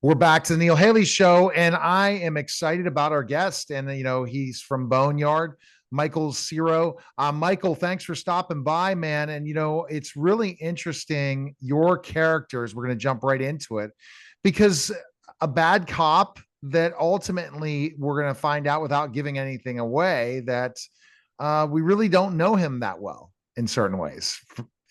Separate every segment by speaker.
Speaker 1: We're back to the Neil Haley Show, and I am excited about our guest. And he's from Boneyard, Michael Sirow. Michael, thanks for stopping by, man. And it's really interesting your characters. We're going to jump right into it because a bad cop that ultimately we're going to find out without giving anything away that we really don't know him that well in certain ways,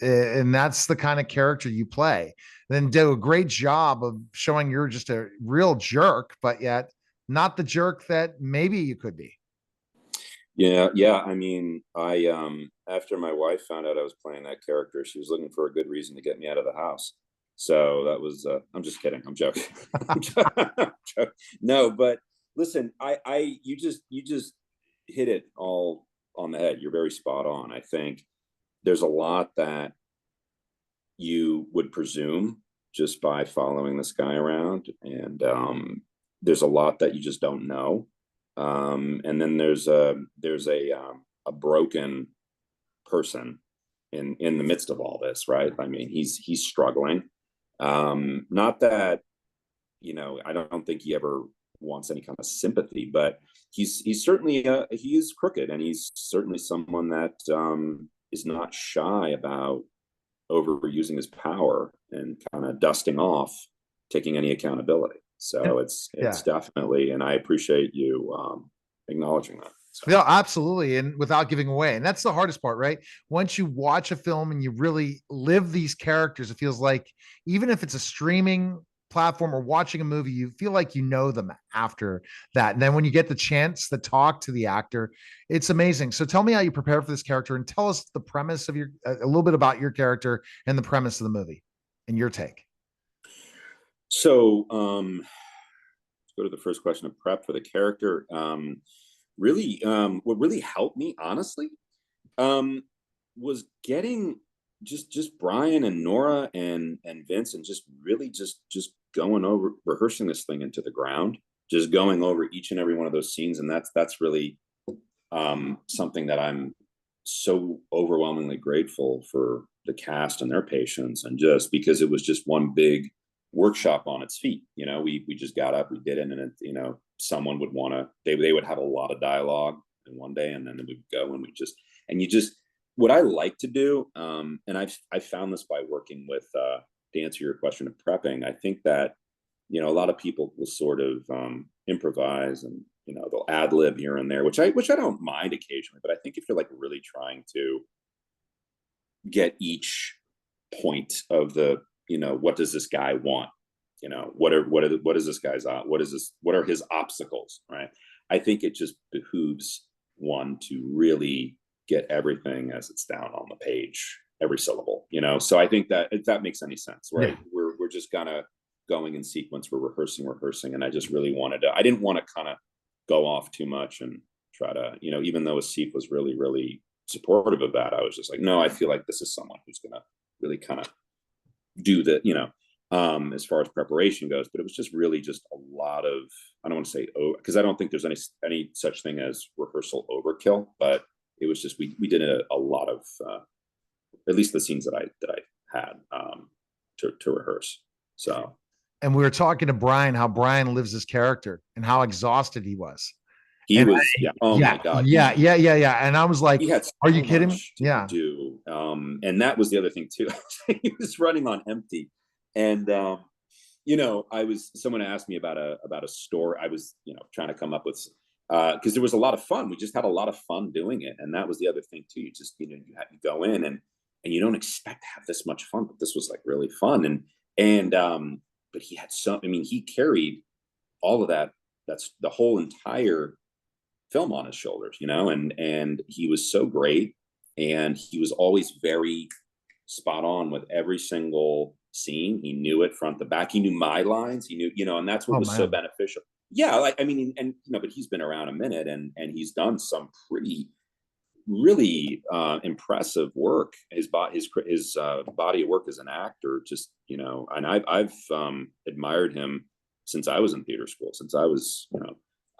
Speaker 1: and that's the kind of character you play. Then do a great job of showing you're just a real jerk, but yet not the jerk that maybe you could be.
Speaker 2: Yeah. I mean, I after my wife found out I was playing that character, she was looking for a good reason to get me out of the house. So that was I'm just kidding. I'm joking. I'm joking. No, but listen, you just hit it all on the head. You're very spot on. I think there's a lot that you would presume just by following this guy around, and there's a lot that you just don't know. And then there's a broken person in the midst of all this, right? I mean, he's struggling. Not that, I don't think he ever wants any kind of sympathy, but he's certainly he is crooked, and he's certainly someone that is not shy about overusing his power and kind of dusting off taking any accountability. So it's
Speaker 1: Yeah.
Speaker 2: definitely, and I appreciate you acknowledging that. So
Speaker 1: Yeah, absolutely. And without giving away. And that's the hardest part, right? Once you watch a film and you really live these characters, it feels like even if it's a streaming platform or watching a movie, you feel like you know them after that. And then when you get the chance to talk to the actor, it's amazing. So tell me how you prepare for this character and tell us the premise of a little bit about your character and the premise of the movie and your take.
Speaker 2: so let's go to the first question of prep for the character. Really, what really helped me, honestly, um, was getting just Brian and Nora and Vince, and just really just going over rehearsing this thing into the ground, just going over each and every one of those scenes, and that's really something that I'm so overwhelmingly grateful for the cast and their patience, and just because it was just one big workshop on its feet. We just got up, we did it, and someone would want to they would have a lot of dialogue in one day, and then we'd go and you just what I like to do, and I found this by working with to answer your question of prepping. I think that a lot of people will sort of improvise, and they'll ad lib here and there, which I don't mind occasionally, but I think if you're like really trying to get each point of the what does this guy want, what is this guy's what are his obstacles, right? I think it just behooves one to really get everything as it's down on the page, every syllable. So I think that if that makes any sense, right?
Speaker 1: Yeah.
Speaker 2: We're just kind of going in sequence, we're rehearsing, and I just really I didn't want to kind of go off too much and try to, even though Asif was really supportive of that, I was just like, no, I feel like this is someone who's gonna really kind of do the, as far as preparation goes. But it was just really just a lot of, I don't want to say, oh, because I don't think there's any such thing as rehearsal overkill, but it was just we did a lot of at least the scenes that I had to rehearse. So,
Speaker 1: And we were talking to Brian, how Brian lives his character and how exhausted he was.
Speaker 2: he
Speaker 1: And
Speaker 2: was, yeah, oh my
Speaker 1: yeah,
Speaker 2: God,
Speaker 1: yeah. And I was like,
Speaker 2: he had
Speaker 1: are you
Speaker 2: so
Speaker 1: kidding me?
Speaker 2: much to
Speaker 1: Yeah.
Speaker 2: do, and that was the other thing too. He was running on empty, and I was, someone asked me about a story. I was trying to come up with, because there was a lot of fun. We just had a lot of fun doing it, and that was the other thing too. You just you go in, and you don't expect to have this much fun, but this was like really fun. And but he had I mean, he carried all of that. That's the whole entire film on his shoulders, and he was so great, and he was always very spot on with every single scene. He knew it front to back. He knew my lines. He knew, and that's what
Speaker 1: Oh
Speaker 2: was so
Speaker 1: man.
Speaker 2: beneficial. Yeah, like, I mean, and but he's been around a minute, and he's done some pretty really impressive work. His body of work as an actor, just and I've admired him since I was in theater school, since I was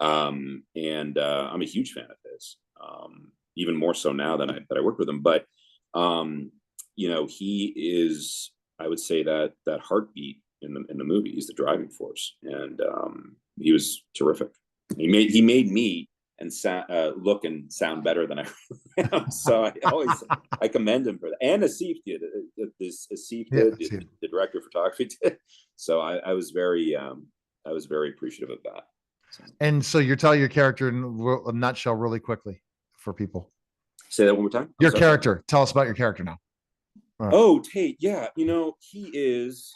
Speaker 2: and I'm a huge fan of his, even more so now that I work with him. But he is, I would say, that heartbeat in the movie. He's the driving force, and he was terrific. He made me and look and sound better than I am. So I commend him for that. And Asif did Asif did the director of photography did. So I was very appreciative of that.
Speaker 1: And so you're telling your character in a nutshell really quickly for people.
Speaker 2: Say that one more time.
Speaker 1: Your character. Tell us about your character now.
Speaker 2: Oh, Tate. Yeah, he is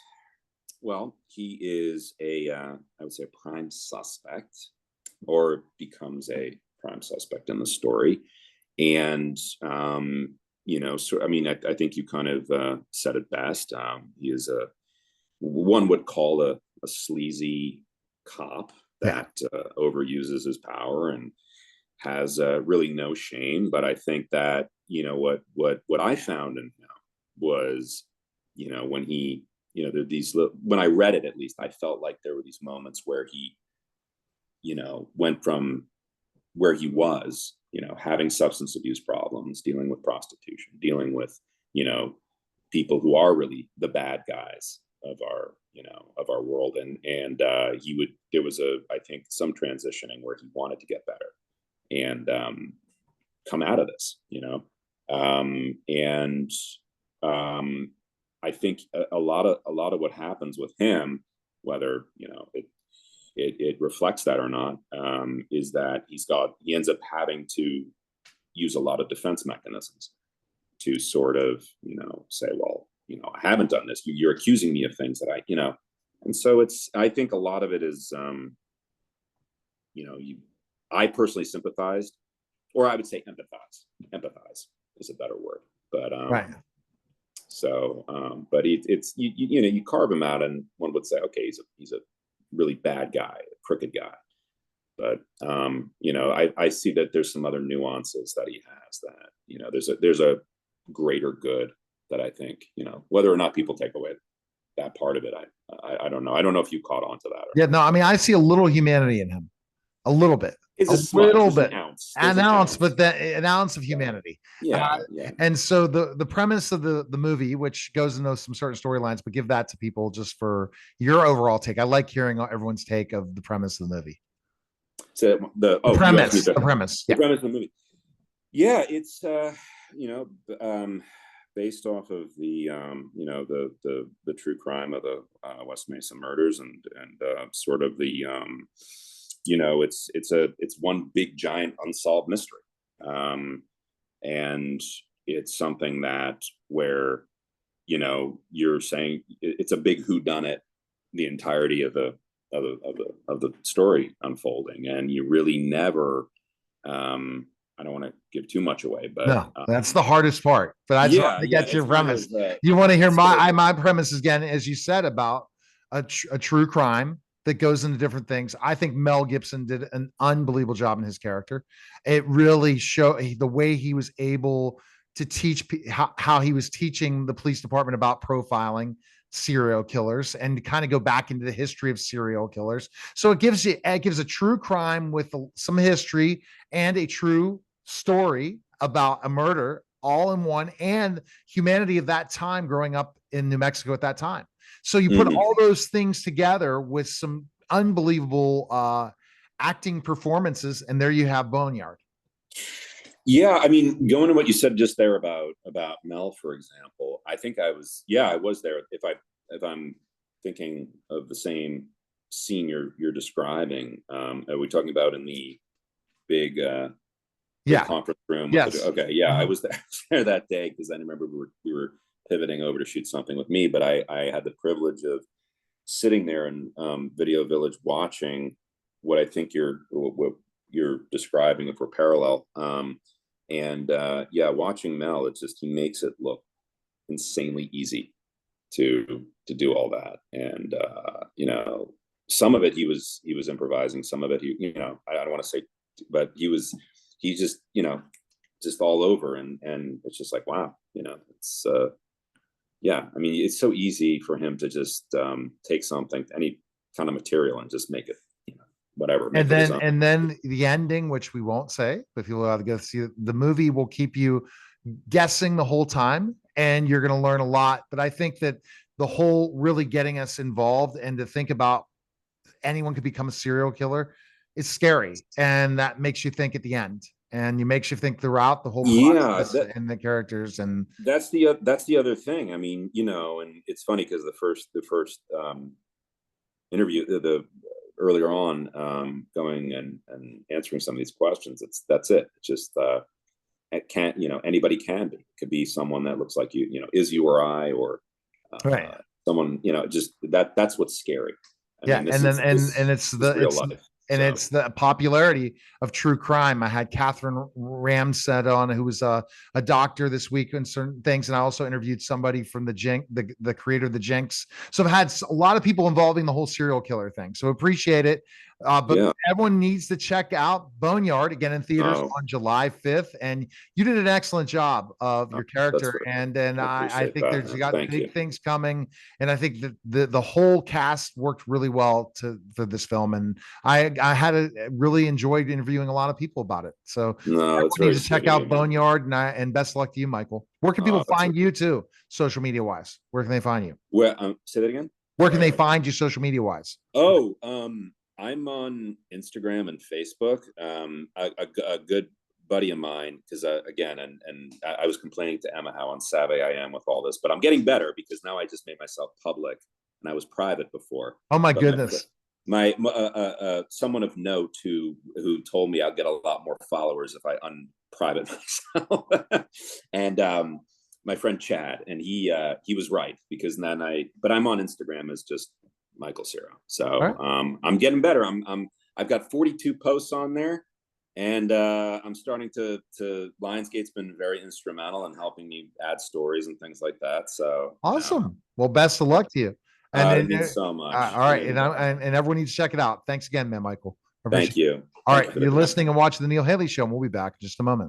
Speaker 2: I would say a prime suspect, or becomes a prime suspect in the story. And so I mean, I think you kind of said it best. He is one would call a sleazy cop that overuses his power and has really no shame. But I think that what I found in him was, when he, there are these when I read it, at least I felt like there were these moments where he, went from where he was, having substance abuse problems, dealing with prostitution, dealing with, people who are really the bad guys of our world. And there was I think some transitioning where he wanted to get better and come out of this, I think a lot of what happens with him, whether it reflects that or not, is that he ends up having to use a lot of defense mechanisms to sort of say, well, I haven't done this. You're accusing me of things that and so I think a lot of it is I personally sympathized, or I would say empathize is a better word, but
Speaker 1: right. So,
Speaker 2: but it's you carve him out, and one would say, okay, he's a really bad guy, a crooked guy. But I see that there's some other nuances that he has that there's a greater good that I think whether or not people take away that part of it, I don't know. I don't know if you caught on to that.
Speaker 1: Yeah, no, I mean, I see a little humanity in him, a little bit.
Speaker 2: It's
Speaker 1: a little bit,
Speaker 2: an ounce,
Speaker 1: but an ounce of humanity.
Speaker 2: Yeah.
Speaker 1: And so the premise of the movie, which goes into some certain storylines, but give that to people just for your overall take. I like hearing everyone's take of the premise of the movie.
Speaker 2: So the
Speaker 1: premise of
Speaker 2: the movie. Yeah, it's based off of the the true crime of the West Mesa murders and sort of the it's one big giant unsolved mystery, and it's something that where you're saying it's a big whodunit, the entirety of the story unfolding, and you really never I don't want to give too much away, but
Speaker 1: no, that's the hardest part. But I just to get your premise. You want to hear my premise again, as you said, about a true crime that goes into different things. I think Mel Gibson did an unbelievable job in his character. It really showed the way he was able to teach how he was teaching the police department about profiling serial killers and kind of go back into the history of serial killers. So it gives a true crime with some history and a true story about a murder all in one, and humanity of that time growing up in New Mexico at that time. So you put all those things together with some unbelievable acting performances, and there you have Boneyard.
Speaker 2: Yeah, I mean, going to what you said just there about Mel, for example, I think I was there. If I'm thinking of the same scene you're describing, are we talking about in the big conference room?
Speaker 1: Yes.
Speaker 2: Okay. Yeah, I was there that day because I remember we were pivoting over to shoot something with me, but I had the privilege of sitting there in Video Village watching what I think what you're describing, if we're parallel. Watching Mel, it's just he makes it look insanely easy to do all that, and some of it he was improvising, some of it I don't want to say, but he's just all over, and it's just like, wow, it's I mean, it's so easy for him to just take something, any kind of material, and just make it whatever.
Speaker 1: And then the ending, which we won't say, but people will have to go see the movie, will keep you guessing the whole time, and you're going to learn a lot. But I think that the whole really getting us involved, and to think about anyone could become a serial killer is scary, and that makes you think at the end, and you makes you think throughout the whole
Speaker 2: Yeah,
Speaker 1: process and the characters. And
Speaker 2: that's the other thing. I mean, and it's funny because the first interview, the earlier on, going and answering some of these questions, that's it. It's just it can't, anybody can be. It could be someone that looks like is you or I, or
Speaker 1: right,
Speaker 2: someone, just that's what's scary. I
Speaker 1: yeah,
Speaker 2: mean,
Speaker 1: and then and
Speaker 2: this
Speaker 1: it's
Speaker 2: is
Speaker 1: the
Speaker 2: real life.
Speaker 1: and
Speaker 2: So
Speaker 1: it's the popularity of true crime. I had Catherine Ramsed on, who was a doctor this week in certain things, and I also interviewed somebody from the Jinx, the creator of the Jinx. So I've had a lot of people involving the whole serial killer thing. So appreciate it. But
Speaker 2: yeah.
Speaker 1: everyone needs to check out Boneyard, again in theaters
Speaker 2: Oh,
Speaker 1: on July 5th. And you did an excellent job of
Speaker 2: oh,
Speaker 1: your character.
Speaker 2: that's what
Speaker 1: And
Speaker 2: I
Speaker 1: I
Speaker 2: appreciate
Speaker 1: think
Speaker 2: that.
Speaker 1: there's, you got
Speaker 2: Thank
Speaker 1: big
Speaker 2: you.
Speaker 1: things coming. And I think that the whole cast worked really well for this film. And I had really enjoyed interviewing a lot of people about it. So
Speaker 2: No,
Speaker 1: everyone
Speaker 2: that's
Speaker 1: needs
Speaker 2: very
Speaker 1: to check
Speaker 2: sweet of you,
Speaker 1: out
Speaker 2: man.
Speaker 1: Boneyard, and best of luck to you, Michael. Where can people
Speaker 2: That's
Speaker 1: find you too, social media wise? Where can they find you?
Speaker 2: Well, say that again.
Speaker 1: Where can they find you social media wise?
Speaker 2: Oh, I'm on Instagram and Facebook. A good buddy of mine, because again, and I was complaining to Emma how unsavvy I am with all this, but I'm getting better because now I just made myself public, and I was private before.
Speaker 1: Oh my
Speaker 2: But
Speaker 1: goodness.
Speaker 2: someone of note who told me I'll get a lot more followers if I unprivate myself, and my friend Chad, and he was right, because then but I'm on Instagram as just Michael Sirow.
Speaker 1: All
Speaker 2: So
Speaker 1: right.
Speaker 2: I'm getting better. I've got 42 posts on there, and I'm starting to Lionsgate's been very instrumental in helping me add stories and things like that. So
Speaker 1: Awesome. Well, best of luck to you. And
Speaker 2: it
Speaker 1: then,
Speaker 2: means so
Speaker 1: all
Speaker 2: much.
Speaker 1: right.
Speaker 2: And
Speaker 1: And everyone needs to check it out. Thanks again, man, Michael. I appreciate
Speaker 2: thank
Speaker 1: it.
Speaker 2: you.
Speaker 1: All
Speaker 2: Thank you
Speaker 1: right.
Speaker 2: for the
Speaker 1: You're
Speaker 2: time.
Speaker 1: listening and watching The Neil Haley Show, and we'll be back in just a moment.